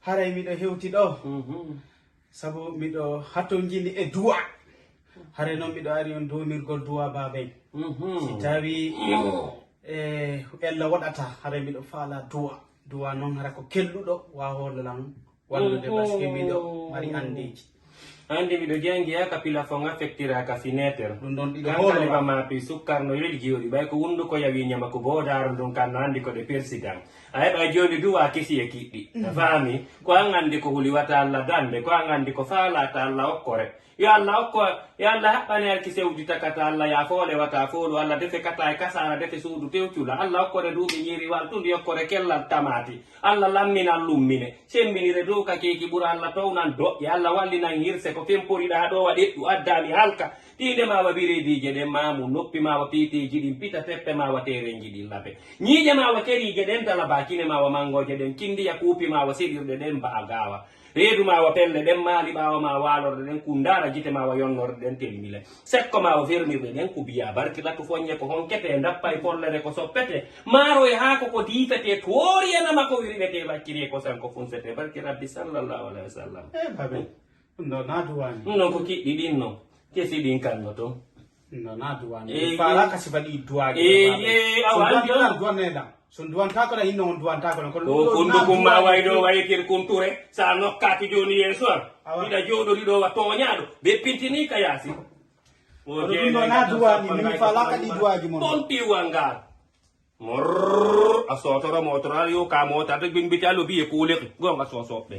haray miɗo hewti ɗo sabu miɗo hatto jini e duwa hare noon miɗo ari on domirgol duwa babey si tawi ella waɗata hare miɗo faala duwa noon hara ko kelluɗo waholan wallude baske miɗo mari andeji andi miɗo jangi ha ka pilafon affectira ka fenêtre ɗum ɗon ɗiɗo kankaliba mapi sukkarno yoɗi jewɗi ɓay ko wundu ko yawi ñama ko bodaro ɗum kanno andi ko ɗe persidan a heɓa joni duwa kesi e kiɗɗi a faami ko an andi ko huliwata allah dande ko an andi ko faalata allah okkore yo allah okko yo allah haɓɓani arki sewdi takata allah ya foole wata foolu allah defe kata e kasara defe suudu tewcula allah okkore duuɓi ñiriwal tundi okkore kellal tamati allah lamminan lummine semminire dow ka keeki ɓuura allah townan doƴƴe allah wallinan hirse ko femporiɗa ɗo waɗeɗɗu addami halka tinde mawa biredije ɗen mamu noppi mawa piiteji ɗin pita teppe mawa terenji ɗin labe ñiiƴe mawa kerije ɗen talaba kine mawa mangoje ɗen kindiya kuupi mawa seɗirɗe ɗen mba'a gawa reedu mawa pelle ɗen maali ɓawa ma walorde ɗen kundara jite mawa yonnorde ɗen telmile sekko mawa fermirɗe ɗen kubiya barki latu foñe ko honkete dappa e pollere ko soppete maaro e haako ko diifete tooriyanama ko wiriɓete wacciri e ko sanko funsete barki rabbi sallallahu alayhi wa sallam babe ɗum ɗo na duwani ɗum non ko kiɗɗi ɗin no kesi ɗin kanno to no na duwani faala kasi waɗi duwaji duwaneɗam so duwantako ɗa hinno on duwantako ɗon ko kundukum ma wayɗo wayitir kunture sa nokkaki joni yeeso am ɗiɗa joɗoriɗo wa toñaɗo ɓe pintini ka yaasi ɗum ɗo na duwani min falaka ɗi duwaji mon ɗon piwal ngal a sotoro motoro yo ka motade ɓinɓiti alo biye kuuleki gonga sosoɓɓe